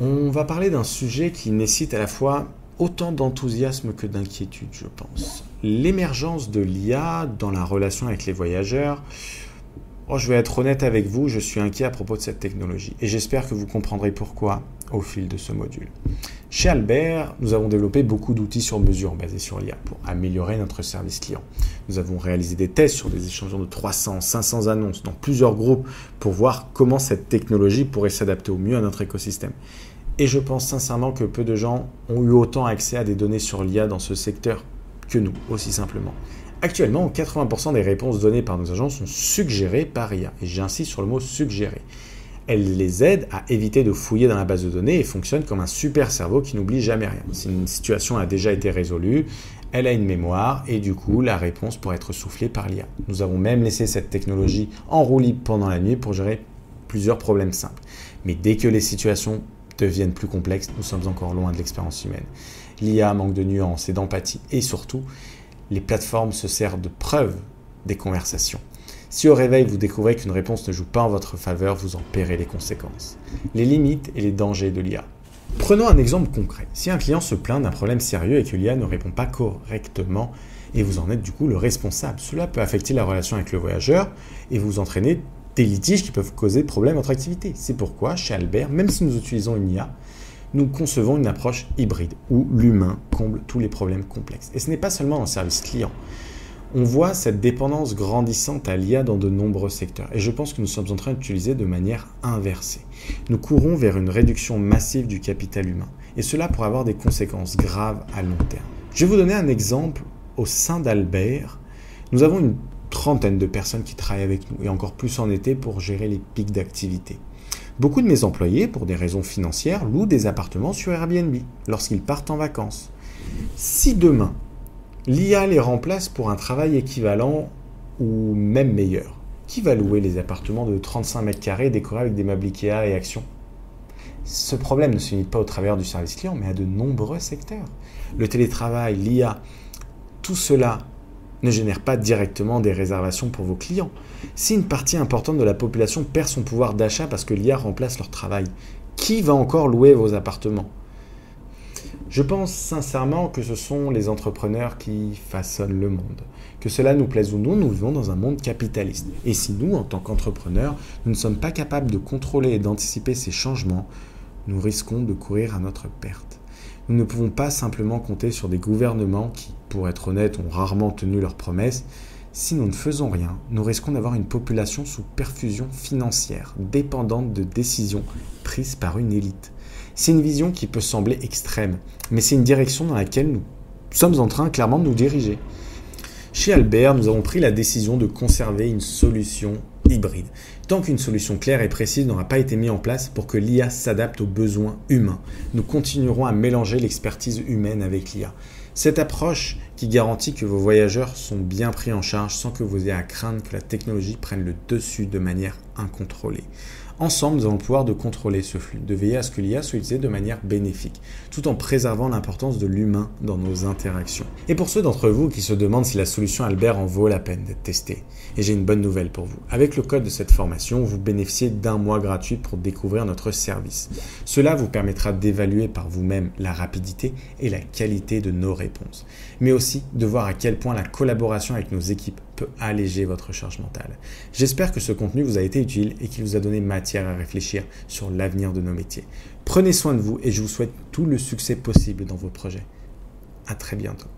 On va parler d'un sujet qui nécessite à la fois autant d'enthousiasme que d'inquiétude, je pense. L'émergence de l'IA dans la relation avec les voyageurs. Je vais être honnête avec vous, je suis inquiet à propos de cette technologie et j'espère que vous comprendrez pourquoi au fil de ce module. Chez Albert, nous avons développé beaucoup d'outils sur mesure basés sur l'IA pour améliorer notre service client. Nous avons réalisé des tests sur des échantillons de 300, 500 annonces dans plusieurs groupes pour voir comment cette technologie pourrait s'adapter au mieux à notre écosystème. Et je pense sincèrement que peu de gens ont eu autant accès à des données sur l'IA dans ce secteur que nous, aussi simplement. Actuellement, 80% des réponses données par nos agents sont suggérées par IA. Et j'insiste sur le mot suggéré. Elle les aide à éviter de fouiller dans la base de données et fonctionne comme un super cerveau qui n'oublie jamais rien. Si une situation a déjà été résolue, elle a une mémoire et du coup, la réponse pourrait être soufflée par l'IA. Nous avons même laissé cette technologie en roue libre pendant la nuit pour gérer plusieurs problèmes simples. Mais dès que les situations deviennent plus complexes, nous sommes encore loin de l'expérience humaine. L'IA manque de nuances et d'empathie et surtout, les plateformes se servent de preuves des conversations. Si au réveil vous découvrez qu'une réponse ne joue pas en votre faveur, vous en paierez les conséquences. Les limites et les dangers de l'IA. Prenons un exemple concret. Si un client se plaint d'un problème sérieux et que l'IA ne répond pas correctement et vous en êtes du coup le responsable, cela peut affecter la relation avec le voyageur et vous entraîner des litiges qui peuvent causer problème à votre activité. C'est pourquoi, chez Albert, même si nous utilisons une IA, nous concevons une approche hybride où l'humain comble tous les problèmes complexes. Et ce n'est pas seulement dans le service client. On voit cette dépendance grandissante à l'IA dans de nombreux secteurs. Et je pense que nous sommes en train d'utiliser de manière inversée. Nous courons vers une réduction massive du capital humain. Et cela pourrait avoir des conséquences graves à long terme. Je vais vous donner un exemple. Au sein d'Albert, nous avons une trentaine de personnes qui travaillent avec nous, et encore plus en été pour gérer les pics d'activité. Beaucoup de mes employés, pour des raisons financières, louent des appartements sur Airbnb lorsqu'ils partent en vacances. Si demain, l'IA les remplace pour un travail équivalent ou même meilleur, qui va louer les appartements de 35 mètres carrés décorés avec des meubles Ikea et Action ? Ce problème ne se limite pas au travers du service client, mais à de nombreux secteurs. Le télétravail, l'IA, tout cela ne génère pas directement des réservations pour vos clients. Si une partie importante de la population perd son pouvoir d'achat parce que l'IA remplace leur travail, qui va encore louer vos appartements ? Je pense sincèrement que ce sont les entrepreneurs qui façonnent le monde. Que cela nous plaise ou non, nous vivons dans un monde capitaliste. Et si nous, en tant qu'entrepreneurs, nous ne sommes pas capables de contrôler et d'anticiper ces changements, nous risquons de courir à notre perte. Nous ne pouvons pas simplement compter sur des gouvernements qui, pour être honnête, ont rarement tenu leurs promesses. Si nous ne faisons rien, nous risquons d'avoir une population sous perfusion financière, dépendante de décisions prises par une élite. C'est une vision qui peut sembler extrême, mais c'est une direction dans laquelle nous sommes en train clairement de nous diriger. Chez Albert, nous avons pris la décision de conserver une solution hybride. Tant qu'une solution claire et précise n'aura pas été mise en place pour que l'IA s'adapte aux besoins humains, nous continuerons à mélanger l'expertise humaine avec l'IA. Cette approche qui garantit que vos voyageurs sont bien pris en charge sans que vous ayez à craindre que la technologie prenne le dessus de manière incontrôlée. Ensemble, nous avons le pouvoir de contrôler ce flux, de veiller à ce que l'IA soit utilisée de manière bénéfique, tout en préservant l'importance de l'humain dans nos interactions. Et pour ceux d'entre vous qui se demandent si la solution Albert en vaut la peine d'être testée, et j'ai une bonne nouvelle pour vous. Avec le code de cette formation, vous bénéficiez d'1 mois gratuit pour découvrir notre service. Cela vous permettra d'évaluer par vous-même la rapidité et la qualité de nos réponses, mais aussi de voir à quel point la collaboration avec nos équipes peut alléger votre charge mentale. J'espère que ce contenu vous a été utile et qu'il vous a donné matière à réfléchir sur l'avenir de nos métiers. Prenez soin de vous et je vous souhaite tout le succès possible dans vos projets. À très bientôt.